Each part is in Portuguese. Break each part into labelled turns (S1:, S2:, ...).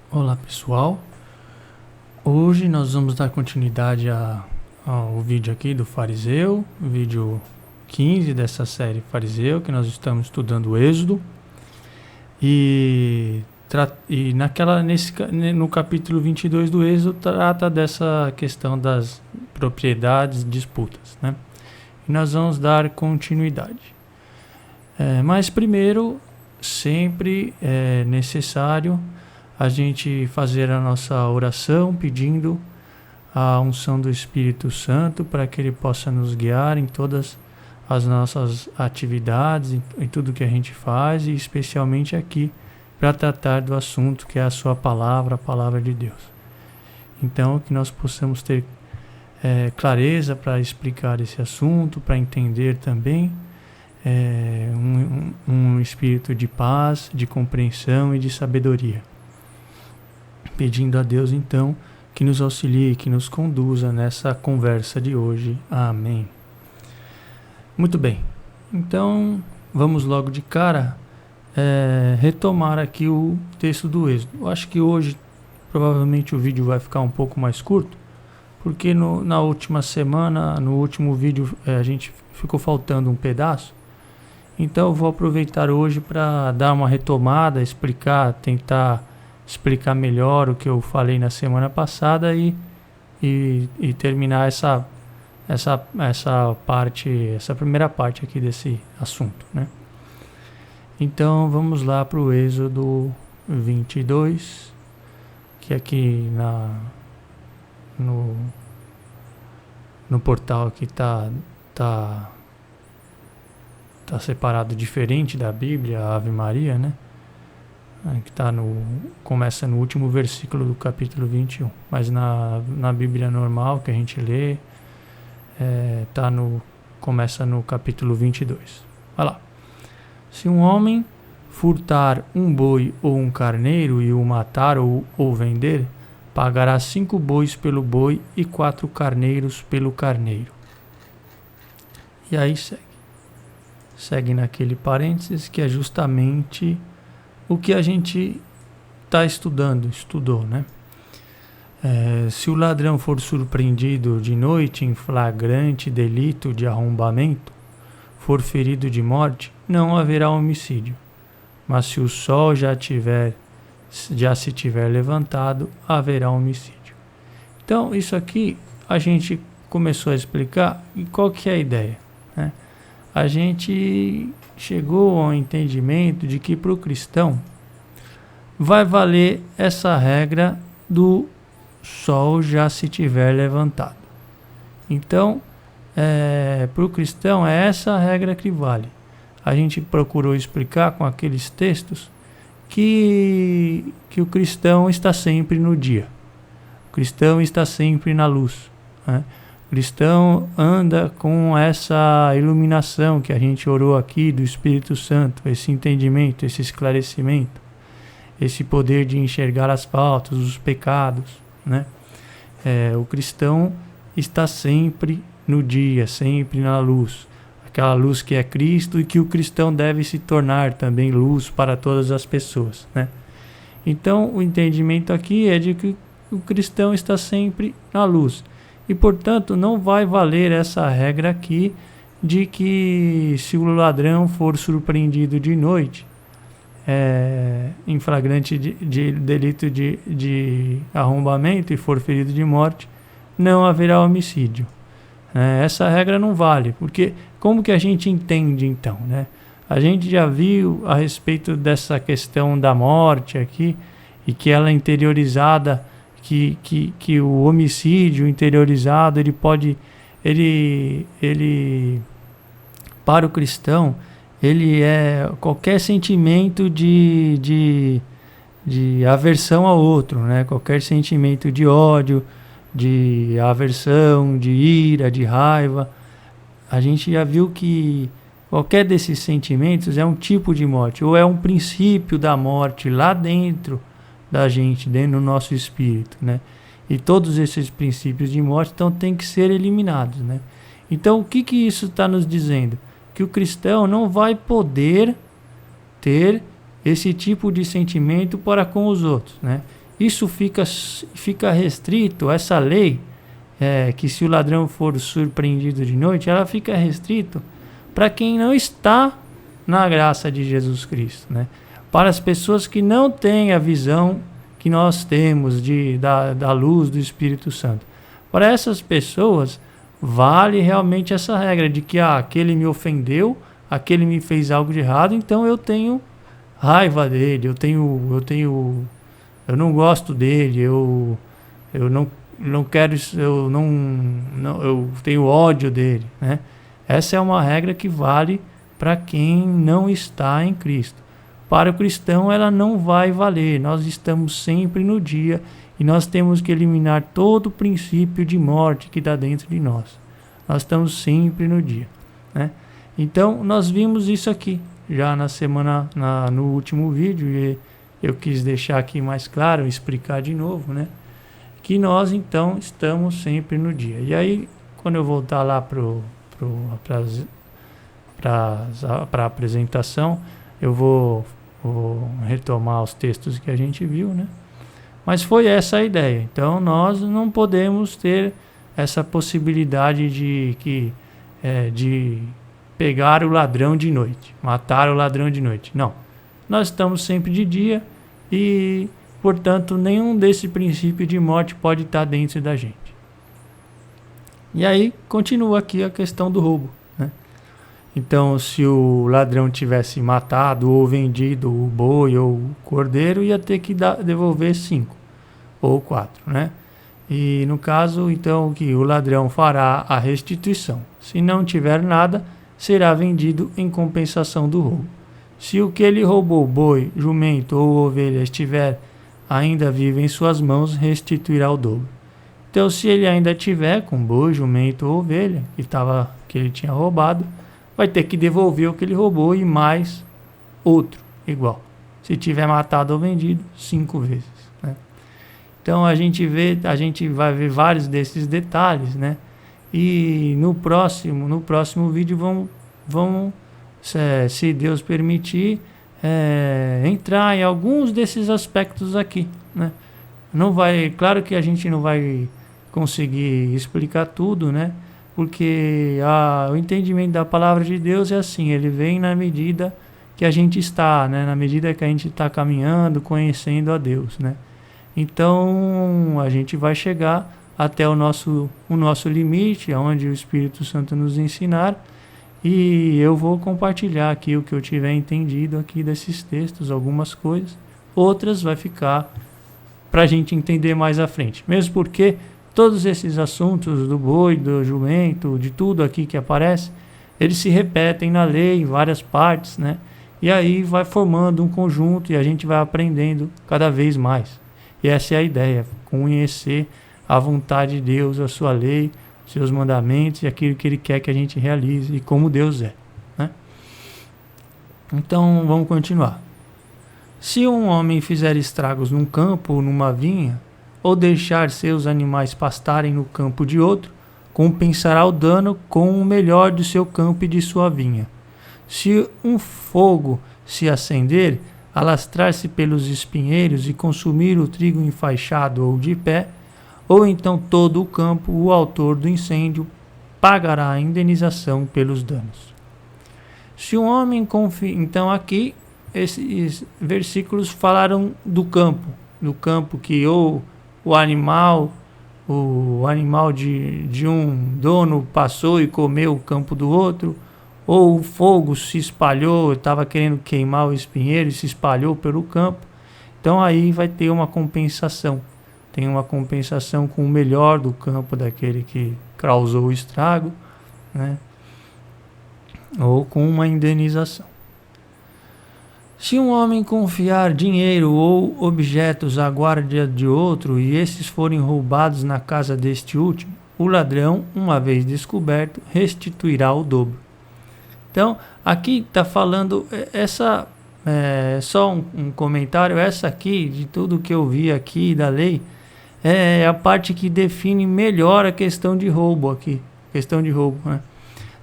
S1: Olá pessoal, hoje nós vamos dar continuidade ao vídeo aqui do fariseu, vídeo 15 dessa série fariseu, que nós estamos estudando o Êxodo, e no capítulo 22 do Êxodo trata dessa questão das propriedades, disputas, né? E nós vamos dar continuidade. Mas primeiro, sempre é necessário a gente fazer a nossa oração pedindo a unção do Espírito Santo para que Ele possa nos guiar em todas as nossas atividades, em tudo que a gente faz, e especialmente aqui para tratar do assunto que é a sua palavra, a palavra de Deus. Então, que nós possamos ter clareza para explicar esse assunto, para entender também um espírito de paz, de compreensão e de sabedoria. Pedindo a Deus, então, que nos auxilie, que nos conduza nessa conversa de hoje. Amém. Muito bem. Então, vamos logo de cara retomar aqui o texto do Êxodo. Eu acho que hoje, provavelmente, o vídeo vai ficar um pouco mais curto, porque na última semana, no último vídeo, a gente ficou faltando um pedaço. Então, eu vou aproveitar hoje para dar uma retomada, tentar explicar melhor o que eu falei na semana passada e terminar essa primeira parte aqui desse assunto, né? Então vamos lá para o Êxodo 22, que aqui no portal aqui tá separado diferente da Bíblia, a Ave Maria, né? Que começa no último versículo do capítulo 21, mas na Bíblia normal que a gente lê, começa no capítulo 22. Vai lá. Se um homem furtar um boi ou um carneiro e o matar ou vender, pagará 5 bois pelo boi e 4 carneiros pelo carneiro. E aí segue naquele parênteses que é justamente o que a gente estudou, né? Se o ladrão for surpreendido de noite em flagrante delito de arrombamento, for ferido de morte, não haverá homicídio. Mas se o sol já se tiver levantado, haverá homicídio. Então, isso aqui a gente começou a explicar. E qual que é a ideia, né? A gente chegou ao entendimento de que para o cristão vai valer essa regra do sol já se tiver levantado. Então, para o cristão é essa a regra que vale. A gente procurou explicar com aqueles textos que o cristão está sempre no dia. O cristão está sempre na luz, né? O cristão anda com essa iluminação que a gente orou aqui do Espírito Santo, esse entendimento, esse esclarecimento, esse poder de enxergar as faltas, os pecados, né? O cristão está sempre no dia, sempre na luz, aquela luz que é Cristo e que o cristão deve se tornar também luz para todas as pessoas, né? Então, o entendimento aqui é de que o cristão está sempre na luz. E, portanto, não vai valer essa regra aqui de que se o ladrão for surpreendido de noite, em flagrante de delito de arrombamento e for ferido de morte, não haverá homicídio. Essa regra não vale, porque como que a gente entende então, né? A gente já viu a respeito dessa questão da morte aqui, e que ela é interiorizada, que o homicídio interiorizado, ele para o cristão, ele é qualquer sentimento de aversão ao outro, né? Qualquer sentimento de ódio, de aversão, de ira, de raiva. A gente já viu que qualquer desses sentimentos é um tipo de morte, ou é um princípio da morte lá dentro da gente, dentro do nosso espírito, né? E todos esses princípios de morte então têm que ser eliminados, né? Então, o que isso está nos dizendo? Que o cristão não vai poder ter esse tipo de sentimento para com os outros, né? isso fica restrito, essa lei, que se o ladrão for surpreendido de noite, ela fica restrito para quem não está na graça de Jesus Cristo, né? Para as pessoas que não têm a visão que nós temos da luz do Espírito Santo. Para essas pessoas, vale realmente essa regra de que aquele me ofendeu, aquele me fez algo de errado, então eu tenho raiva dele, eu não gosto dele, eu não quero, eu tenho ódio dele, né? Essa é uma regra que vale para quem não está em Cristo. Para o cristão ela não vai valer. Nós estamos sempre no dia e nós temos que eliminar todo o princípio de morte que está dentro de nós. Nós estamos sempre no dia, né? Então nós vimos isso aqui já no último vídeo, e eu quis deixar aqui mais claro, explicar de novo, né? Que nós então estamos sempre no dia. E aí quando eu voltar lá para a apresentação, eu vou retomar os textos que a gente viu, né? Mas foi essa a ideia. Então nós não podemos ter essa possibilidade de pegar o ladrão de noite, matar o ladrão de noite. Não. Nós estamos sempre de dia e, portanto, nenhum desse princípio de morte pode estar dentro da gente. E aí continua aqui a questão do roubo, né? Então, se o ladrão tivesse matado ou vendido o boi ou o cordeiro, ia ter que devolver 5 ou 4, né? E no caso, então, que o ladrão fará a restituição. Se não tiver nada, será vendido em compensação do roubo. Se o que ele roubou, boi, jumento ou ovelha, estiver ainda vivo em suas mãos, restituirá o dobro. Então, se ele ainda tiver com boi, jumento ou ovelha, que ele tinha roubado, vai ter que devolver o que ele roubou e mais outro igual. Se tiver matado ou vendido, 5 vezes, né? Então a gente vai ver vários desses detalhes, né? E no próximo vídeo vamos, se Deus permitir, entrar em alguns desses aspectos aqui, né? Claro que a gente não vai conseguir explicar tudo, né? Porque o entendimento da palavra de Deus é assim, ele vem na medida que a gente está, né? Na medida que a gente está caminhando, conhecendo a Deus, né? Então a gente vai chegar até o nosso limite, onde o Espírito Santo nos ensinar, e eu vou compartilhar aqui o que eu tiver entendido aqui desses textos, algumas coisas, outras vai ficar para a gente entender mais à frente, mesmo porque todos esses assuntos do boi, do jumento, de tudo aqui que aparece, eles se repetem na lei em várias partes, né? E aí vai formando um conjunto e a gente vai aprendendo cada vez mais. E essa é a ideia, conhecer a vontade de Deus, a sua lei, seus mandamentos e aquilo que Ele quer que a gente realize e como Deus é, né? Então vamos continuar. Se um homem fizer estragos num campo ou numa vinha, ou deixar seus animais pastarem no campo de outro, compensará o dano com o melhor do seu campo e de sua vinha. Se um fogo se acender, alastrar-se pelos espinheiros e consumir o trigo enfaixado ou de pé, ou então todo o campo, o autor do incêndio pagará a indenização pelos danos. Se um homem confia... Então aqui, esses versículos falaram do campo que ou o animal de um dono passou e comeu o campo do outro, ou o fogo se espalhou, estava querendo queimar o espinheiro e se espalhou pelo campo. Então aí vai ter uma compensação. Tem uma compensação com o melhor do campo daquele que causou o estrago, né? Ou com uma indenização. Se um homem confiar dinheiro ou objetos à guarda de outro e esses forem roubados na casa deste último, o ladrão, uma vez descoberto, restituirá o dobro. Então, aqui está falando, só um comentário, essa aqui, de tudo que eu vi aqui da lei, é a parte que define melhor a questão de roubo aqui, né?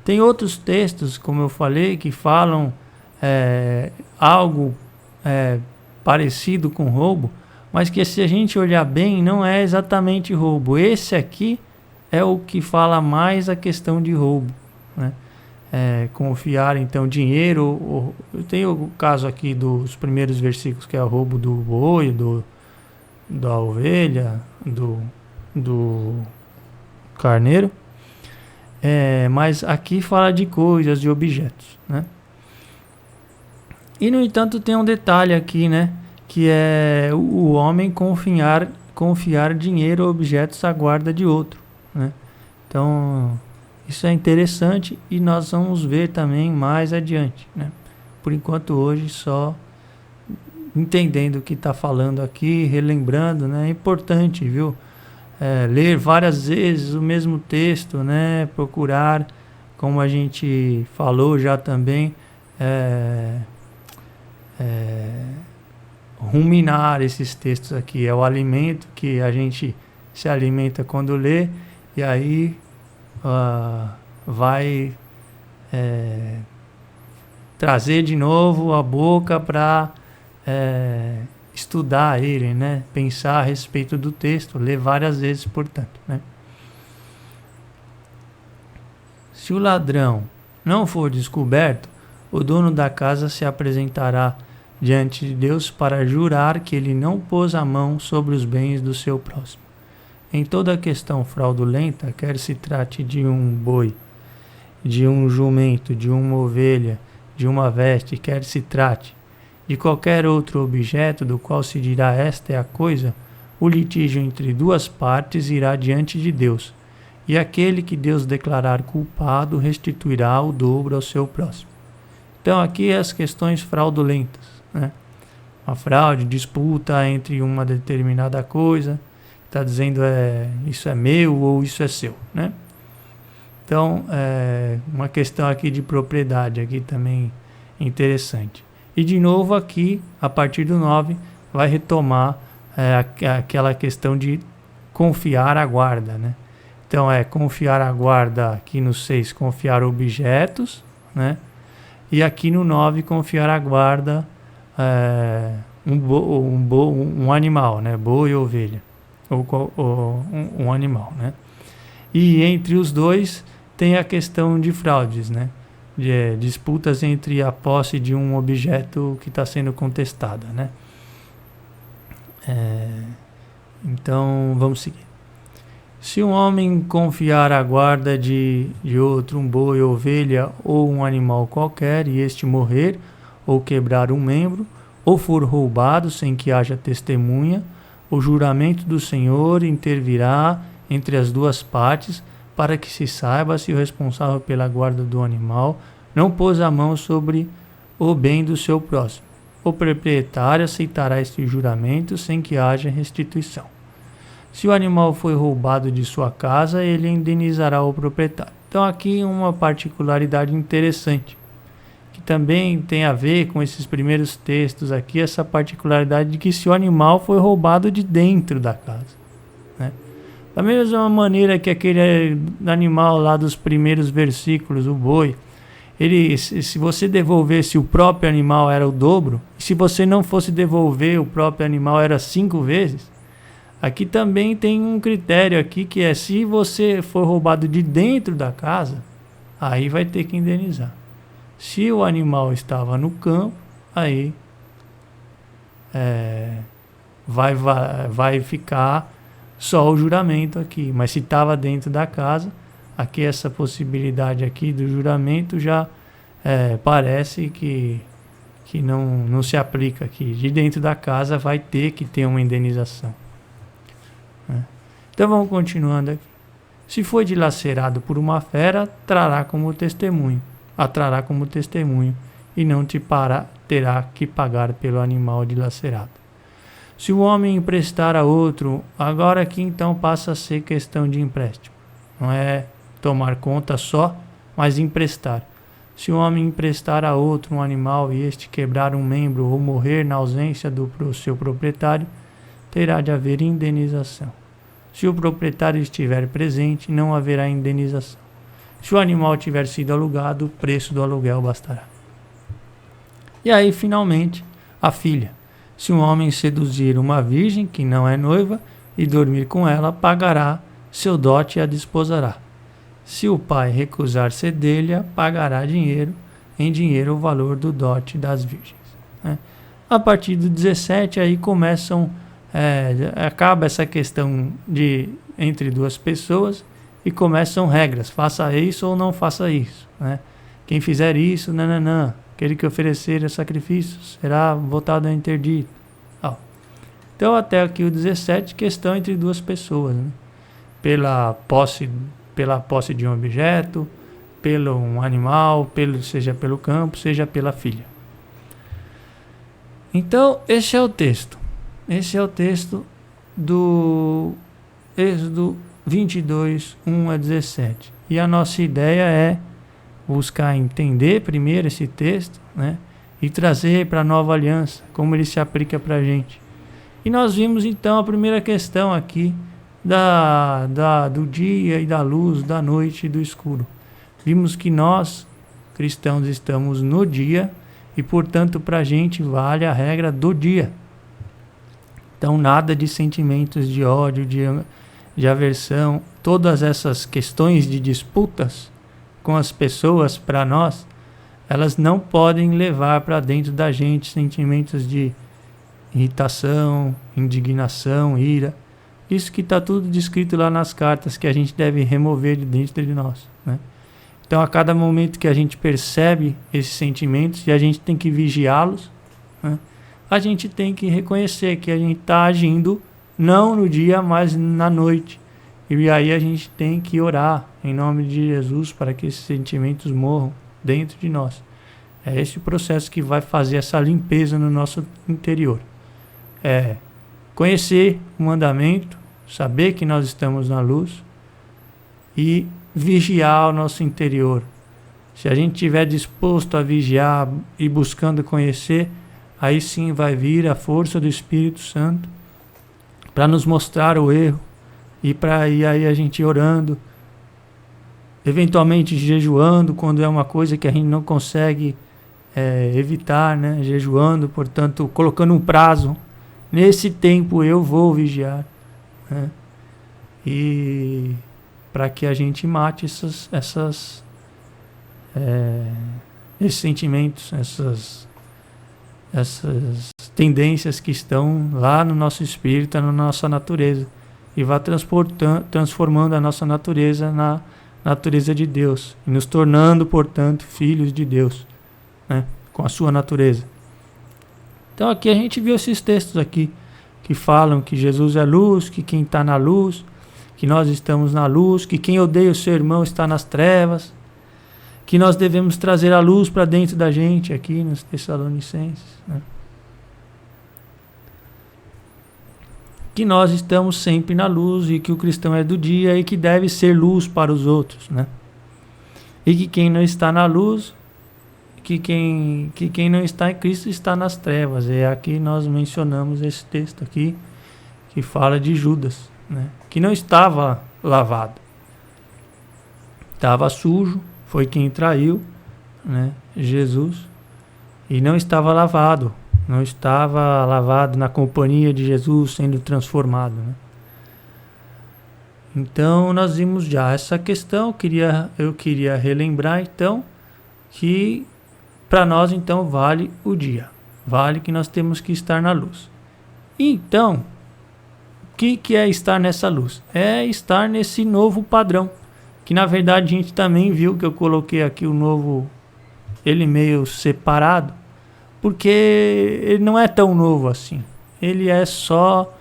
S1: Tem outros textos, como eu falei, que falam algo parecido com roubo, mas que se a gente olhar bem, não é exatamente roubo. Esse aqui é o que fala mais a questão de roubo, né? Confiar então dinheiro. Eu tenho o caso aqui dos primeiros versículos, que é o roubo do boi, da ovelha, do carneiro. Mas aqui fala de coisas, de objetos, né? E no entanto tem um detalhe aqui, né? Que é o homem confiar dinheiro ou objetos à guarda de outro, né? Então isso é interessante e nós vamos ver também mais adiante, né? Por enquanto hoje só entendendo o que está falando aqui, relembrando, né? É importante, viu? Ler várias vezes o mesmo texto, né? Procurar, como a gente falou já também, ruminar esses textos aqui. É o alimento que a gente se alimenta quando lê, e aí vai trazer de novo a boca para estudar ele, né? Pensar a respeito do texto, ler várias vezes, portanto, né? Se o ladrão não for descoberto, o dono da casa se apresentará diante de Deus para jurar que ele não pôs a mão sobre os bens do seu próximo. Em toda questão fraudulenta, quer se trate de um boi, de um jumento, de uma ovelha, de uma veste, quer se trate de qualquer outro objeto do qual se dirá esta é a coisa, o litígio entre duas partes irá diante de Deus, e aquele que Deus declarar culpado restituirá o dobro ao seu próximo. Então aqui as questões fraudulentas, né? Uma fraude, disputa entre uma determinada coisa, está dizendo isso é meu ou isso é seu, né? Então uma questão aqui de propriedade aqui também interessante. E de novo aqui, a partir do 9, vai retomar aquela questão de confiar a guarda, né? Então confiar a guarda aqui no 6, confiar objetos, né? E aqui no 9, confiar a guarda um animal, né? Boi ou ovelha, ou um animal, né? E entre os dois tem a questão de fraudes, né? De disputas entre a posse de um objeto que está sendo contestada, né? Então vamos seguir. Se um homem confiar a guarda de outro, um boi, ovelha ou um animal qualquer, e este morrer ou quebrar um membro, ou for roubado sem que haja testemunha, o juramento do Senhor intervirá entre as duas partes, para que se saiba se o responsável pela guarda do animal não pôs a mão sobre o bem do seu próximo. O proprietário aceitará este juramento sem que haja restituição. Se o animal foi roubado de sua casa, ele indenizará o proprietário. Então aqui uma particularidade interessante, que também tem a ver com esses primeiros textos aqui, essa particularidade de que se o animal foi roubado de dentro da casa, né? Da mesma maneira que aquele animal lá dos primeiros versículos, o boi, se você devolvesse o próprio animal era o dobro, se você não fosse devolver o próprio animal era 5 vezes, aqui também tem um critério aqui que é se você for roubado de dentro da casa, aí vai ter que indenizar. Se o animal estava no campo, aí vai ficar só o juramento aqui, mas se estava dentro da casa, aqui essa possibilidade aqui do juramento já parece que não se aplica aqui. De dentro da casa vai ter que ter uma indenização, né? Então vamos continuando aqui. Se foi dilacerado por uma fera, atrará como testemunho e não terá que pagar pelo animal dilacerado. Se o homem emprestar a outro, agora aqui então passa a ser questão de empréstimo. Não é tomar conta só, mas emprestar. Se o homem emprestar a outro um animal e este quebrar um membro ou morrer na ausência do seu proprietário, terá de haver indenização. Se o proprietário estiver presente, não haverá indenização. Se o animal tiver sido alugado, o preço do aluguel bastará. E aí, finalmente, a filha. Se um homem seduzir uma virgem que não é noiva e dormir com ela, pagará seu dote e a desposará. Se o pai recusar ceder-lhe, pagará em dinheiro o valor do dote das virgens. Né? A partir do 17, aí acaba essa questão de entre duas pessoas e começam regras. Faça isso ou não faça isso. Né? Quem fizer isso, aquele que oferecer sacrifício será votado a interdito. Então até aqui o 17, questão entre duas pessoas. Né? Pela posse de um objeto, pelo um animal, seja pelo campo, seja pela filha. Então, esse é o texto. Esse é o texto do Êxodo 22, 1 a 17. E a nossa ideia é buscar entender primeiro esse texto, né? E trazer para a nova aliança, como ele se aplica para a gente. E nós vimos então a primeira questão aqui, do dia e da luz, da noite e do escuro. Vimos que nós, cristãos, estamos no dia e, portanto, para a gente vale a regra do dia. Então, nada de sentimentos de ódio, de aversão, todas essas questões de disputas com as pessoas, para nós, elas não podem levar para dentro da gente sentimentos de irritação, indignação, ira. Isso que está tudo descrito lá nas cartas, que a gente deve remover de dentro de nós. Né? Então, a cada momento que a gente percebe esses sentimentos e a gente tem que vigiá-los, né? A gente tem que reconhecer que a gente está agindo não no dia, mas na noite. E aí a gente tem que orar em nome de Jesus para que esses sentimentos morram dentro de nós. É esse o processo que vai fazer essa limpeza no nosso interior. É conhecer o mandamento, saber que nós estamos na luz e vigiar o nosso interior. Se a gente estiver disposto a vigiar e buscando conhecer, aí sim vai vir a força do Espírito Santo para nos mostrar o erro e aí a gente orando, eventualmente jejuando quando é uma coisa que a gente não consegue evitar, né? Jejuando, portanto, colocando um prazo. Nesse tempo eu vou vigiar, né? E para que a gente mate esses sentimentos, essas tendências que estão lá no nosso espírito, na nossa natureza, e vá transformando a nossa natureza na natureza de Deus, e nos tornando, portanto, filhos de Deus, né? Com a sua natureza. Então aqui a gente viu esses textos aqui, que falam que Jesus é luz, que quem está na luz, que nós estamos na luz, que quem odeia o seu irmão está nas trevas, que nós devemos trazer a luz para dentro da gente aqui nos Tessalonicenses, né? Que nós estamos sempre na luz e que o cristão é do dia e que deve ser luz para os outros, né? E que quem não está na luz, que quem não está em Cristo está nas trevas. E aqui nós mencionamos esse texto aqui que fala de Judas, né? Que não estava lavado, estava sujo, foi quem traiu, né, Jesus, e não estava lavado na companhia de Jesus, sendo transformado, né? Então nós vimos já essa questão. Eu queria relembrar então que para nós então vale o dia, vale que nós temos que estar na luz. Então, o que é estar nessa luz? É estar nesse novo padrão, que na verdade a gente também viu que eu coloquei aqui o novo, ele meio separado, porque ele não é tão novo assim. Ele é só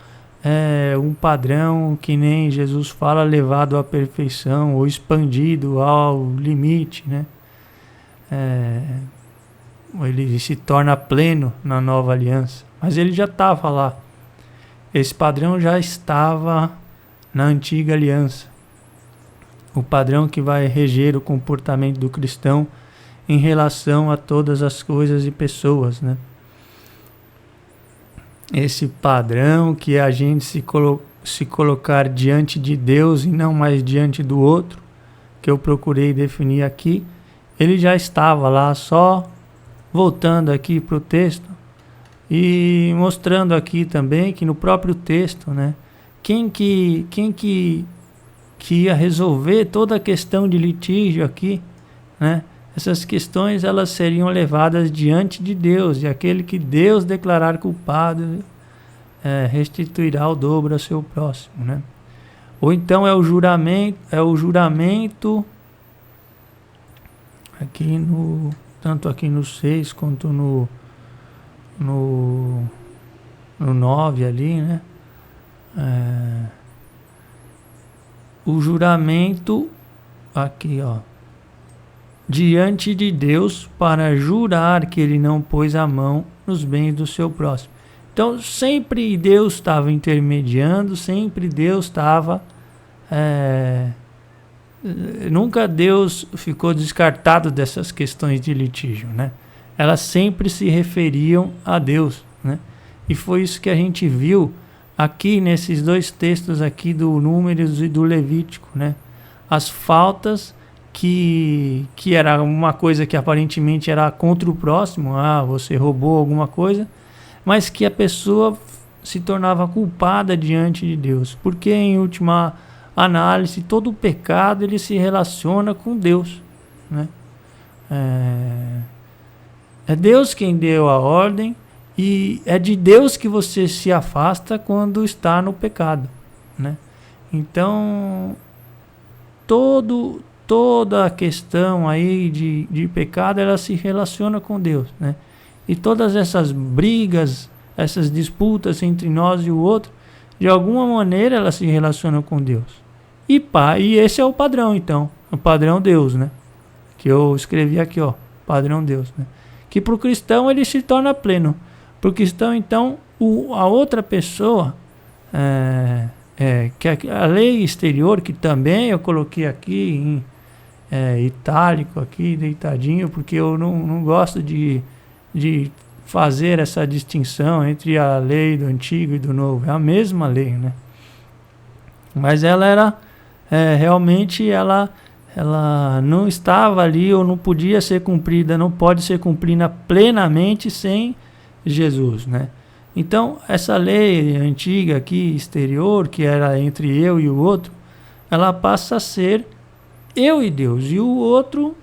S1: um padrão que nem Jesus fala, levado à perfeição ou expandido ao limite, né? Ele se torna pleno na nova aliança, mas ele já estava lá. Esse padrão já estava na antiga aliança. O padrão que vai reger o comportamento do cristão em relação a todas as coisas e pessoas, né? Esse padrão que a gente se colocar diante de Deus e não mais diante do outro, que eu procurei definir aqui, ele já estava lá. Só voltando aqui para o texto, E mostrando aqui também que no próprio texto, né, quem que ia resolver toda a questão de litígio aqui, né? Essas questões elas seriam levadas diante de Deus, e aquele que Deus declarar culpado restituirá o dobro ao seu próximo, né? Ou então é o juramento aqui tanto aqui no 6 quanto no 9 ali, né? O juramento aqui, ó, diante de Deus para jurar que ele não pôs a mão nos bens do seu próximo. Então sempre Deus estava intermediando, sempre Deus estava nunca Deus ficou descartado dessas questões de litígio, né? Elas sempre se referiam a Deus, né? E foi isso que a gente viu aqui nesses dois textos aqui do Números e do Levítico, né? As faltas que era uma coisa que aparentemente era contra o próximo, você roubou alguma coisa, mas que a pessoa se tornava culpada diante de Deus, porque em última análise todo o pecado ele se relaciona com Deus, né? É Deus quem deu a ordem, e é de Deus que você se afasta quando está no pecado, né? Então toda a questão aí de pecado, ela se relaciona com Deus, né? E todas essas brigas, essas disputas entre nós e o outro, de alguma maneira elas se relacionam com Deus. E esse é o padrão, então, o padrão Deus, né? Que eu escrevi aqui, ó, padrão Deus, né? Que para o cristão ele se torna pleno. Para o cristão, então, a outra pessoa, que a lei exterior, que também eu coloquei aqui em itálico, aqui deitadinho, porque eu não gosto de fazer essa distinção entre a lei do Antigo e do Novo. É a mesma lei, né? Mas ela era realmente ela não estava ali, ou não podia ser cumprida, não pode ser cumprida plenamente sem Jesus, né? Então essa lei antiga aqui, exterior, que era entre eu e o outro, ela passa a ser eu e Deus, e o outro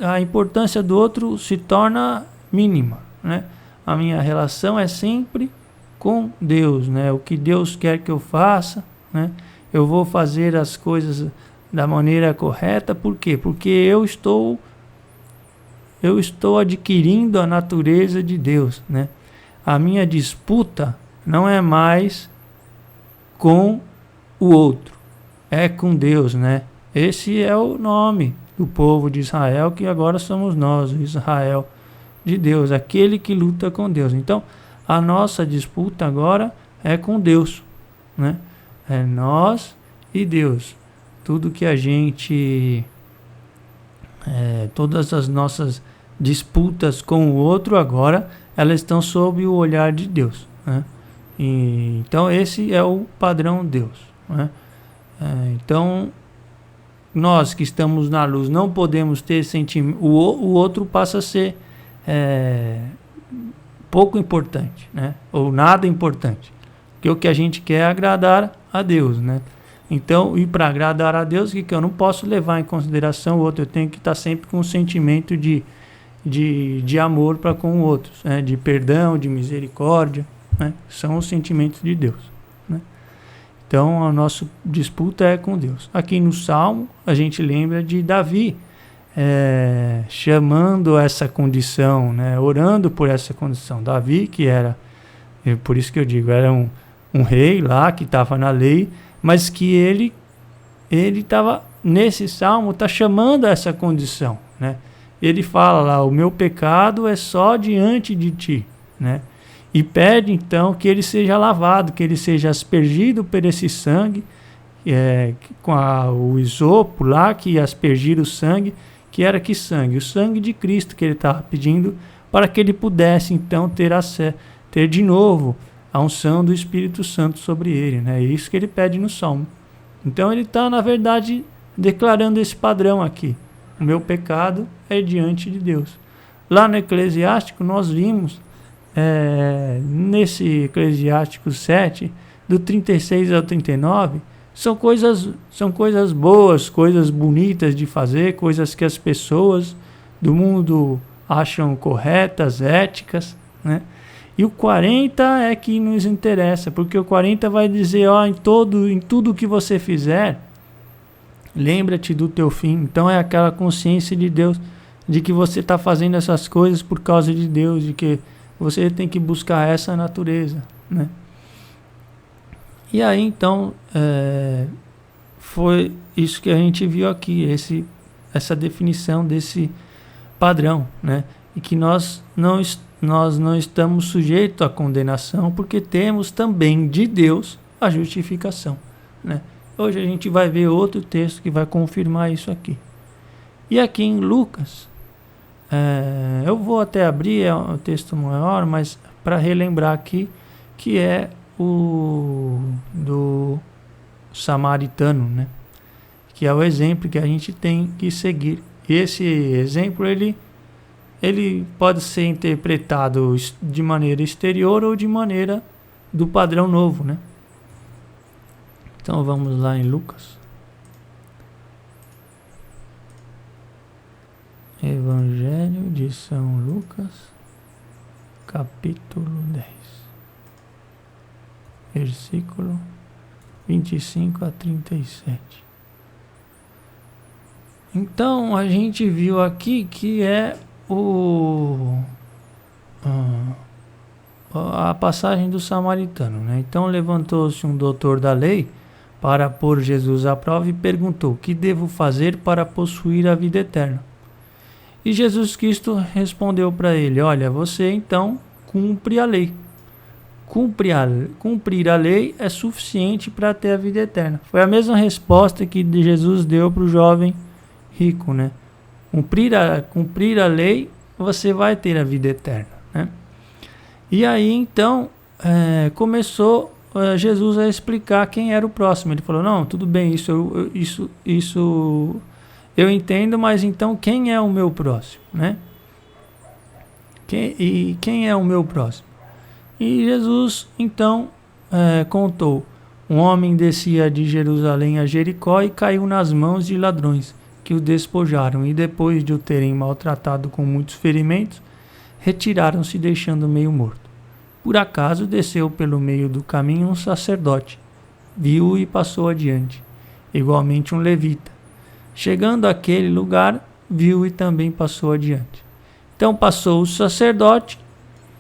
S1: a importância do outro se torna mínima, né? A minha relação é sempre com Deus, né? O que Deus quer que eu faça, né? Eu vou fazer as coisas da maneira correta. Por quê? Porque eu estou adquirindo a natureza de Deus, né? A minha disputa não é mais com o outro, é com Deus, né? Esse é o nome do povo de Israel, que agora somos nós, o Israel de Deus, aquele que luta com Deus. Então a nossa disputa agora é com Deus, né? É nós e Deus. Tudo que a gente... todas as nossas disputas com o outro agora, elas estão sob o olhar de Deus, né? Então esse é o padrão Deus, né? Então nós que estamos na luz não podemos ter sentimento. O outro passa a ser pouco importante, né? Ou nada importante, porque o que a gente quer é agradar a Deus, né? Então, e para agradar a Deus, que eu não posso levar em consideração o outro, eu tenho que estar sempre com um sentimento de amor para com o outro, né? De perdão, de misericórdia, né? São os sentimentos de Deus, né? Então a nossa disputa é com Deus. Aqui no Salmo a gente lembra de Davi chamando essa condição, né? Orando por essa condição. Davi, que era, por isso que eu digo, era um rei lá que estava na lei, mas que ele estava nesse salmo, está chamando essa condição, né? Ele fala lá: o meu pecado é só diante de ti, né? E pede então que ele seja lavado, que ele seja aspergido por esse sangue, com o isopo lá que ia aspergir o sangue, que era que sangue? O sangue de Cristo, que ele estava pedindo para que ele pudesse então ter de novo a unção do Espírito Santo sobre ele, né? É isso que ele pede no Salmo. Então ele está, na verdade, declarando esse padrão aqui: o meu pecado é diante de Deus. Lá no Eclesiástico nós vimos, nesse Eclesiástico 7, do 36 ao 39, são coisas boas, coisas bonitas de fazer, coisas que as pessoas do mundo acham corretas, éticas, né? E o 40 é que nos interessa, porque o 40 vai dizer, em tudo que você fizer, lembra-te do teu fim. Então é aquela consciência de Deus, de que você está fazendo essas coisas por causa de Deus, de que você tem que buscar essa natureza, né? E aí então foi isso que a gente viu aqui, essa definição desse padrão, né? E que nós não estamos sujeitos à condenação, porque temos também de Deus a justificação, né? Hoje a gente vai ver outro texto que vai confirmar isso aqui. E aqui em Lucas, eu vou até abrir, é um texto maior, mas para relembrar aqui, que é o do samaritano, né? Que é o exemplo que a gente tem que seguir. E esse exemplo, ele pode ser interpretado de maneira exterior ou de maneira do padrão novo, né? Então vamos lá em Lucas. Evangelho de São Lucas, capítulo 10, versículo 25 a 37. Então a gente viu aqui que é a passagem do samaritano, né? Então levantou-se um doutor da lei para pôr Jesus à prova e perguntou: que devo fazer para possuir a vida eterna? E Jesus Cristo respondeu para ele: olha, você então cumpre a lei. Cumprir a lei é suficiente para ter a vida eterna. Foi a mesma resposta que Jesus deu para o jovem rico, né? Cumprir a lei, você vai ter a vida eterna, né? E aí então começou Jesus a explicar quem era o próximo. Ele falou: não, tudo bem, isso eu entendo, mas então quem é o meu próximo, né? Quem é o meu próximo? E Jesus então contou: um homem descia de Jerusalém a Jericó e caiu nas mãos de ladrões, que o despojaram, e depois de o terem maltratado com muitos ferimentos, retiraram-se, deixando meio morto. Por acaso desceu pelo meio do caminho um sacerdote, viu-o e passou adiante, igualmente um levita. Chegando àquele lugar, viu e também passou adiante. Então passou o sacerdote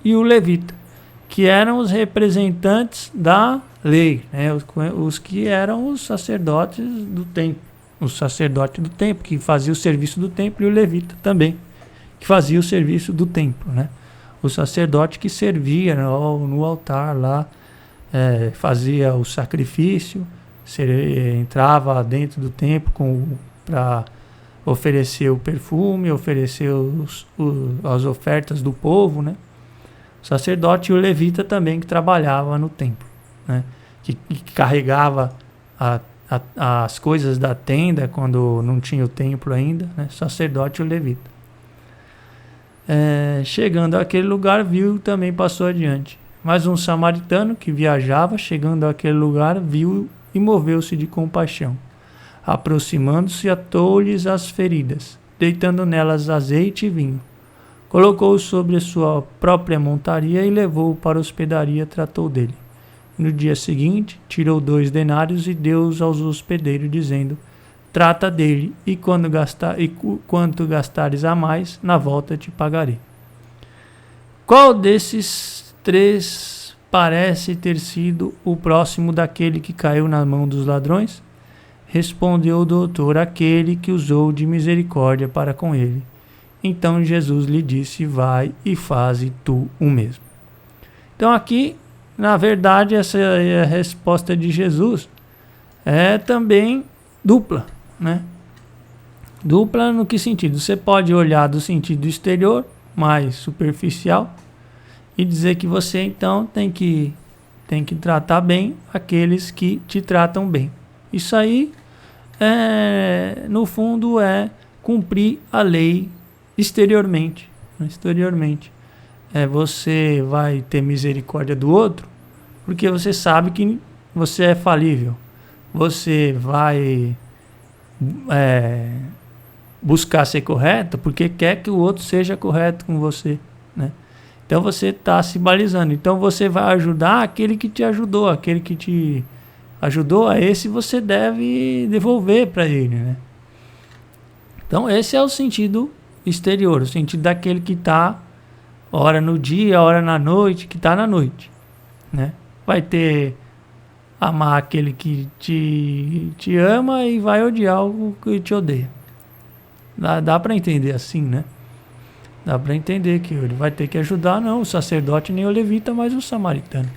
S1: e o levita, que eram os representantes da lei, né? Os que eram os sacerdotes do templo. O sacerdote do templo, que fazia o serviço do templo, e o levita também, que fazia o serviço do templo, né? O sacerdote que servia no altar lá, fazia o sacrifício, entrava dentro do templo para oferecer o perfume, oferecer as ofertas do povo, né? O sacerdote e o levita também, que trabalhava no templo, né? Que carregava as coisas da tenda quando não tinha o templo ainda, né? Sacerdote e o levita. Chegando àquele lugar, viu, também passou adiante. Mas um samaritano que viajava, chegando àquele lugar, viu e moveu-se de compaixão. Aproximando-se, atou-lhes as feridas, deitando nelas azeite e vinho. Colocou-o sobre a sua própria montaria e levou-o para a hospedaria, tratou dele. No dia seguinte, tirou 2 denários e deu-os aos hospedeiros, dizendo: trata dele, e quanto gastares a mais, na volta te pagarei. Qual desses 3 parece ter sido o próximo daquele que caiu na mão dos ladrões? Respondeu o doutor: aquele que usou de misericórdia para com ele. Então Jesus lhe disse: vai e faze tu o mesmo. Então aqui, na verdade, essa é a resposta de Jesus. É também dupla, né? Dupla no que sentido? Você pode olhar do sentido exterior, mais superficial, e dizer que você então tem que tratar bem aqueles que te tratam bem. Isso aí, no fundo, é cumprir a lei exteriormente, exteriormente. Você vai ter misericórdia do outro porque você sabe que você é falível. Você vai buscar ser correto porque quer que o outro seja correto com você, né? Então você está se balizando. Então você vai ajudar aquele que te ajudou, aquele que te ajudou, a esse você deve devolver para ele, né? Então esse é o sentido exterior, o sentido daquele que está ora no dia, ora na noite, que está na noite, né? Vai ter amar aquele que te ama e vai odiar o que te odeia. Dá para entender assim, né? Dá para entender que ele vai ter que ajudar, não o sacerdote nem o levita, mas o samaritano.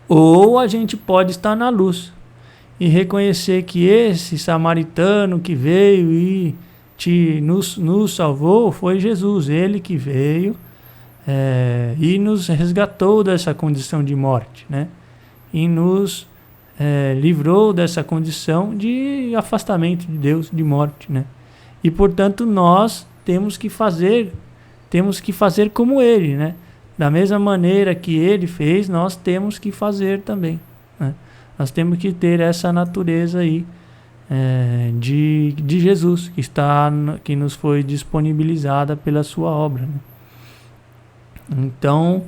S1: Ou a gente pode estar na luz e reconhecer que esse samaritano que veio e nos salvou foi Jesus. Ele que veio e nos resgatou dessa condição de morte, né? E nos livrou dessa condição de afastamento de Deus, de morte, né? E portanto nós temos que fazer como ele, né? Da mesma maneira que ele fez, nós temos que fazer também, né? Nós temos que ter essa natureza aí de Jesus, que nos foi disponibilizada pela sua obra, né? Então,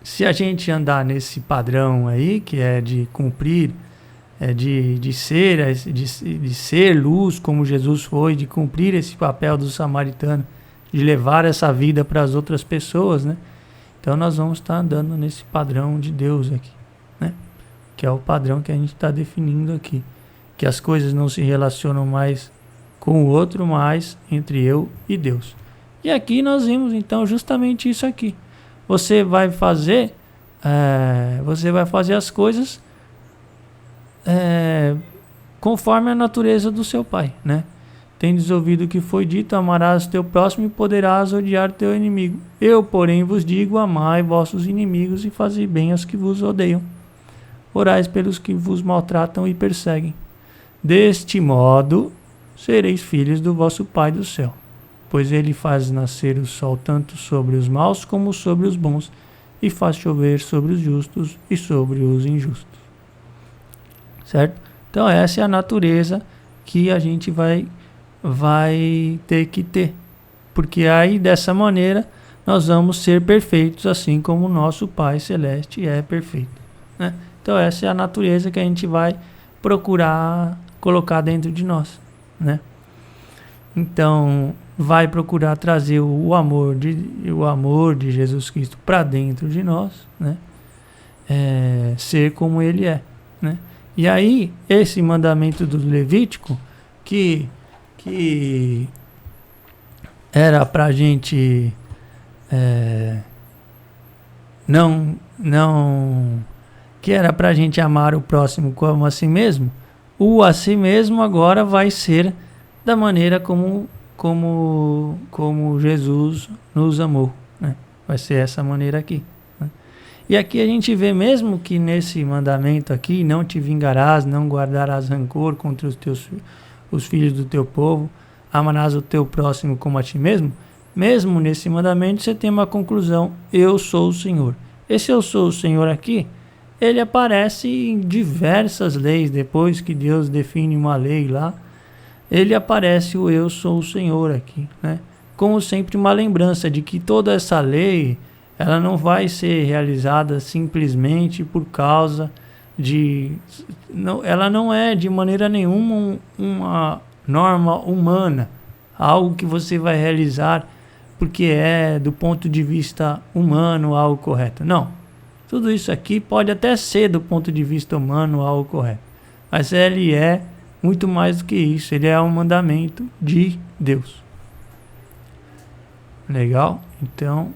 S1: se a gente andar nesse padrão aí, que é de cumprir, de ser luz como Jesus foi, de cumprir esse papel do samaritano, de levar essa vida para as outras pessoas, né? Então nós vamos estar andando nesse padrão de Deus aqui, né? Que é o padrão que a gente está definindo aqui, que as coisas não se relacionam mais com o outro, mas entre eu e Deus. E aqui nós vimos então justamente isso aqui. Você vai fazer as coisas conforme a natureza do seu pai, né? Tendes ouvido o que foi dito, amarás teu próximo e poderás odiar teu inimigo. Eu, porém, vos digo, amai vossos inimigos e fazei bem aos que vos odeiam. Orais pelos que vos maltratam e perseguem. Deste modo, sereis filhos do vosso Pai do céu, pois ele faz nascer o sol tanto sobre os maus como sobre os bons, e faz chover sobre os justos e sobre os injustos. Certo? Então essa é a natureza que a gente vai ter que ter, porque aí dessa maneira nós vamos ser perfeitos, assim como o nosso Pai Celeste é perfeito, né? Então essa é a natureza que a gente vai procurar colocar dentro de nós, né? Então vai procurar trazer o amor de Jesus Cristo para dentro de nós, né? Ser como ele é, né? E aí esse mandamento do Levítico que era para a gente que era para a gente amar o próximo como a si mesmo, o a si mesmo agora vai ser da maneira como Jesus nos amou, né? Vai ser essa maneira aqui, né? E aqui a gente vê mesmo que nesse mandamento aqui, não te vingarás, não guardarás rancor contra os filhos do teu povo, amarás o teu próximo como a ti mesmo. Mesmo nesse mandamento você tem uma conclusão: eu sou o Senhor. Esse eu sou o Senhor aqui, ele aparece em diversas leis. Depois que Deus define uma lei lá, ele aparece o eu sou o Senhor aqui, né? Como sempre uma lembrança de que toda essa lei, ela não vai ser realizada simplesmente por causa ela não é de maneira nenhuma uma norma humana, algo que você vai realizar porque é do ponto de vista humano algo correto. Não, tudo isso aqui pode até ser do ponto de vista humano algo correto, mas ele é muito mais do que isso, ele é um mandamento de Deus. Legal? Então,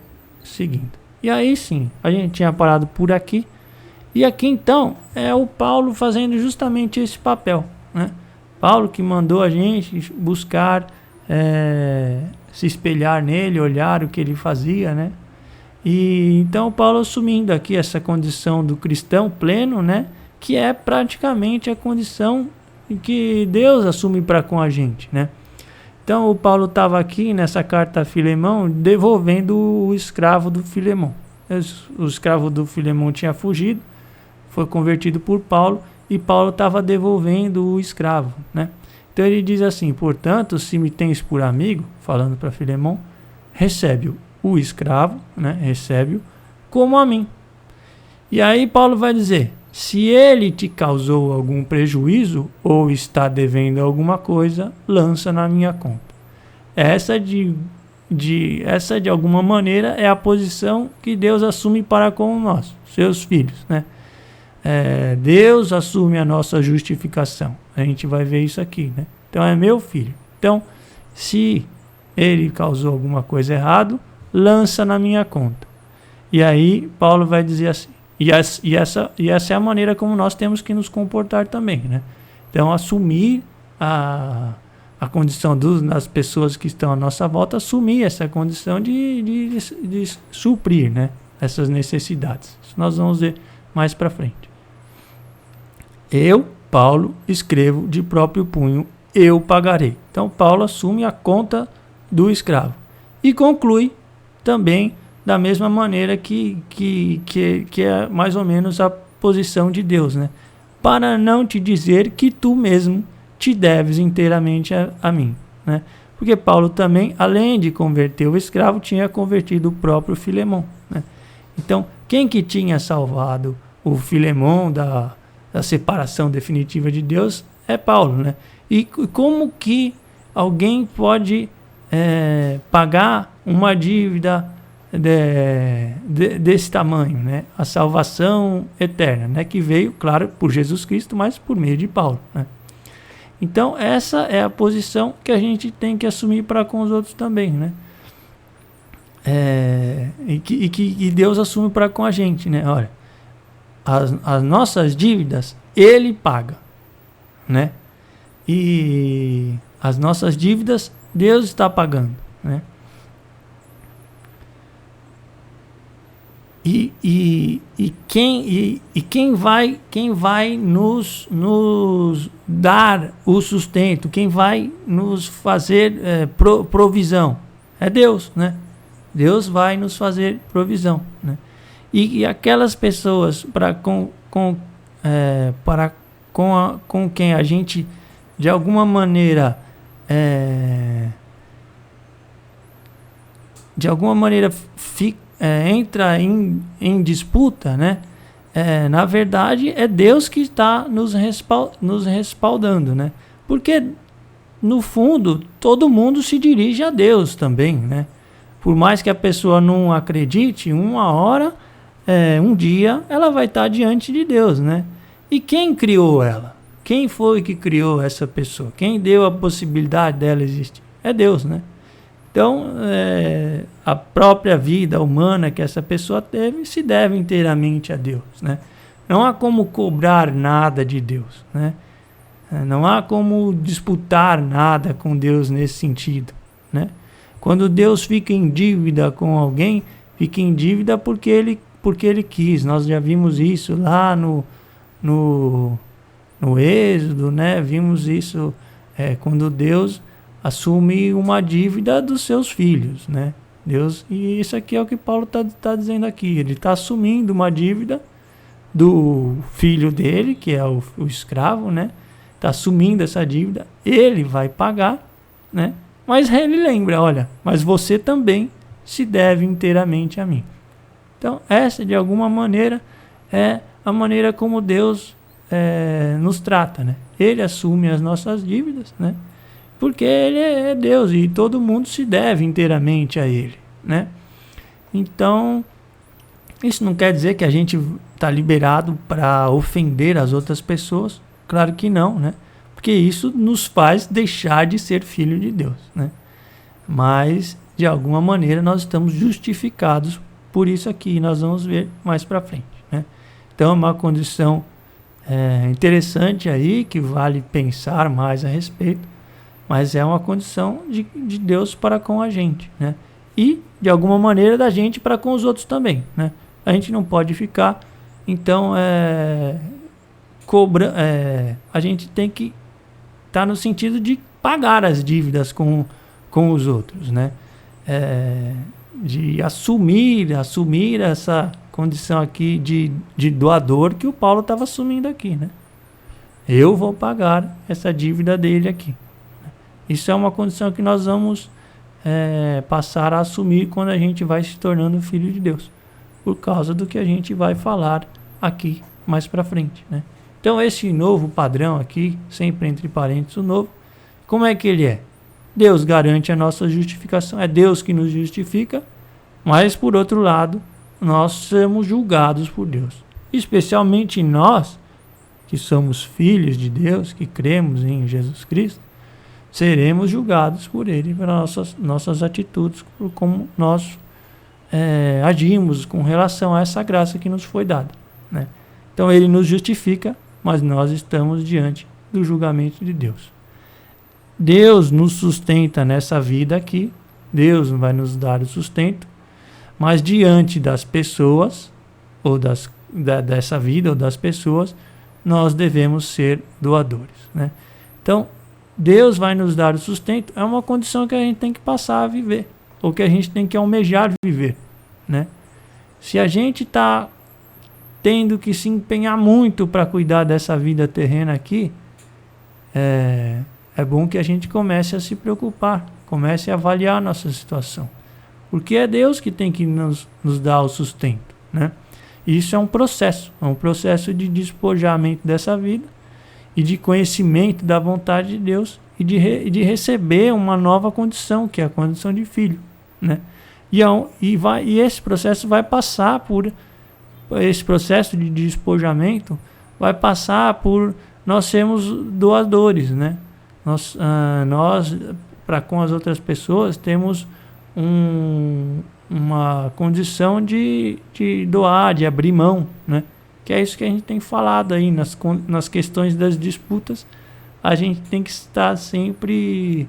S1: seguindo. E aí sim, a gente tinha parado por aqui. E aqui então é o Paulo fazendo justamente esse papel, né? Paulo que mandou a gente buscar se espelhar nele, olhar o que ele fazia, né? E então Paulo assumindo aqui essa condição do cristão pleno, né? Que é praticamente a condição que Deus assume para com a gente, né? Então o Paulo estava aqui nessa carta a Filemão devolvendo o escravo do Filemão. O escravo do Filemão tinha fugido, foi convertido por Paulo e Paulo estava devolvendo o escravo, né? Então ele diz assim: portanto, se me tens por amigo, falando para Filemão, recebe o escravo, né? Recebe-o como a mim. E aí Paulo vai dizer: se ele te causou algum prejuízo ou está devendo alguma coisa, lança na minha conta. Essa de alguma maneira é a posição que Deus assume para com nós, seus filhos, né? Deus assume a nossa justificação. A gente vai ver isso aqui, né? Então é meu filho. Então, se ele causou alguma coisa errada, lança na minha conta. E aí Paulo vai dizer assim, e essa é a maneira como nós temos que nos comportar também, né? Então assumir a condição das pessoas que estão à nossa volta, assumir essa condição de suprir, né, essas necessidades. Isso nós vamos ver mais para frente. Eu, Paulo, escrevo de próprio punho, eu pagarei. Então Paulo assume a conta do escravo e conclui também da mesma maneira que é mais ou menos a posição de Deus, né? Para não te dizer que tu mesmo te deves inteiramente a mim, né? Porque Paulo também, além de converter o escravo, tinha convertido o próprio Filemão, né? Então, quem que tinha salvado o Filemão da separação definitiva de Deus é Paulo, né? E como que alguém pode pagar uma dívida desse tamanho, né? A salvação eterna, né? Que veio, claro, por Jesus Cristo, mas por meio de Paulo, né? Então essa é a posição que a gente tem que assumir para com os outros também, né? E que Deus assume para com a gente, né? Olha, as nossas dívidas Ele paga, né? E as nossas dívidas Deus está pagando, né? E quem vai nos dar o sustento, quem vai nos fazer provisão é Deus, né? Deus vai nos fazer provisão, né? E aquelas pessoas com quem a gente de alguma maneira entra em disputa, né? Na verdade é Deus que está nos respaldando, né? Porque no fundo todo mundo se dirige a Deus também, né? Por mais que a pessoa não acredite, uma hora, um dia ela vai estar diante de Deus, né? E quem criou ela? Quem foi que criou essa pessoa? Quem deu a possibilidade dela existir? É Deus, né? Então, a própria vida humana que essa pessoa teve se deve inteiramente a Deus, né? Não há como cobrar nada de Deus, né? Não há como disputar nada com Deus nesse sentido, né? Quando Deus fica em dívida com alguém, fica em dívida porque ele quis. Nós já vimos isso lá no Êxodo, né? Vimos isso quando Deus assume uma dívida dos seus filhos, né? Deus, e isso aqui é o que Paulo está dizendo aqui. Ele está assumindo uma dívida do filho dele, que é o escravo, né? Está assumindo essa dívida. Ele vai pagar, né? Mas ele lembra, olha, mas você também se deve inteiramente a mim. Então, essa, de alguma maneira, é a maneira como Deus nos trata, né? Ele assume as nossas dívidas, né? Porque ele é Deus e todo mundo se deve inteiramente a ele, né? Então, isso não quer dizer que a gente está liberado para ofender as outras pessoas. Claro que não, né? Porque isso nos faz deixar de ser filho de Deus, né? Mas, de alguma maneira, nós estamos justificados por isso aqui. Nós vamos ver mais para frente, né? Então, é uma condição interessante aí, que vale pensar mais a respeito. Mas é uma condição de Deus para com a gente, né? E, de alguma maneira, da gente para com os outros também, né? A gente não pode ficar, então, a gente tem que estar no sentido de pagar as dívidas com os outros, né? De assumir essa condição aqui de doador que o Paulo estava assumindo aqui, né? Eu vou pagar essa dívida dele aqui. Isso é uma condição que nós vamos passar a assumir quando a gente vai se tornando filho de Deus, por causa do que a gente vai falar aqui mais para frente, né? Então esse novo padrão aqui, sempre entre parênteses o novo, como é que ele é? Deus garante a nossa justificação, é Deus que nos justifica, mas por outro lado, nós somos julgados por Deus. Especialmente nós, que somos filhos de Deus, que cremos em Jesus Cristo, seremos julgados por Ele, pelas nossas atitudes, por como nós agimos com relação a essa graça que nos foi dada, né? Então Ele nos justifica, mas nós estamos diante do julgamento de Deus. Deus nos sustenta nessa vida aqui, Deus vai nos dar o sustento, mas diante das pessoas, ou dessa vida, ou das pessoas, nós devemos ser doadores, né? Então, Deus vai nos dar o sustento, é uma condição que a gente tem que passar a viver, ou que a gente tem que almejar viver, né? Se a gente está tendo que se empenhar muito para cuidar dessa vida terrena aqui, é bom que a gente comece a se preocupar, comece a avaliar a nossa situação, porque é Deus que tem que nos dar o sustento, né? Isso é um processo de despojamento dessa vida e de conhecimento da vontade de Deus e de receber uma nova condição, que é a condição de filho, né? E esse processo vai passar por esse processo de despojamento, vai passar por nós sermos doadores, né? Nós para com as outras pessoas, temos uma condição de doar, de abrir mão, né? Que é isso que a gente tem falado aí nas questões das disputas. A gente tem que estar sempre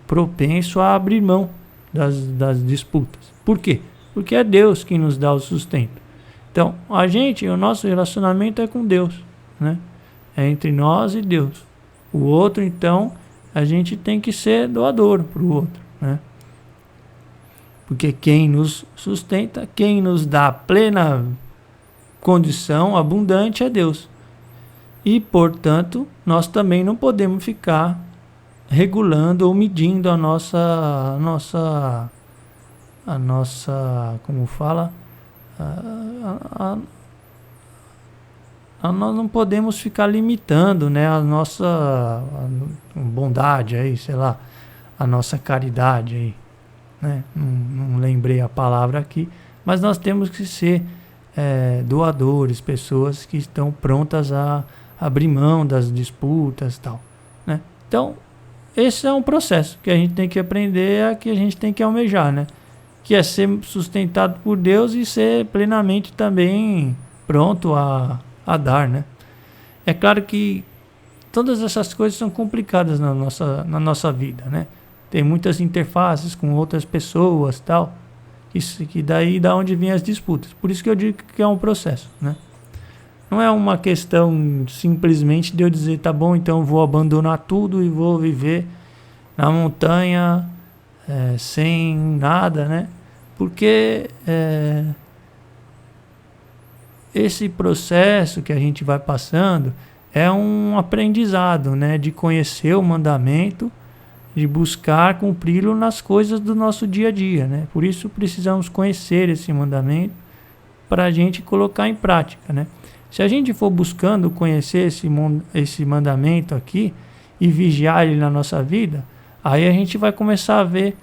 S1: propenso a abrir mão das disputas. Por quê? Porque é Deus que nos dá o sustento. Então, o nosso relacionamento é com Deus, né? É entre nós e Deus. O outro, então, a gente tem que ser doador para o outro, né? Porque quem nos sustenta, quem nos dá plena condição abundante é Deus. E, portanto, nós também não podemos ficar regulando ou medindo a nossa como fala, nós não podemos ficar limitando, né, a nossa bondade aí, sei lá, a nossa caridade aí, né? Não lembrei a palavra aqui, mas nós temos que ser doadores, pessoas que estão prontas a abrir mão das disputas e tal, né? Então, esse é um processo que a gente tem que aprender, que a gente tem que almejar, né? Que é ser sustentado por Deus e ser plenamente também pronto a dar, né? É claro que todas essas coisas são complicadas na nossa vida, né? Tem muitas interfaces com outras pessoas, tal, que daí da onde vêm as disputas. Por isso que eu digo que é um processo, né? Não é uma questão simplesmente de eu dizer, tá bom, então eu vou abandonar tudo e vou viver na montanha sem nada, né? Porque esse processo que a gente vai passando é um aprendizado, né? De conhecer o mandamento, de buscar cumpri-lo nas coisas do nosso dia a dia, né? Por isso precisamos conhecer esse mandamento para a gente colocar em prática, né? Se a gente for buscando conhecer esse mandamento aqui e vigiar ele na nossa vida, aí a gente vai começar a ver,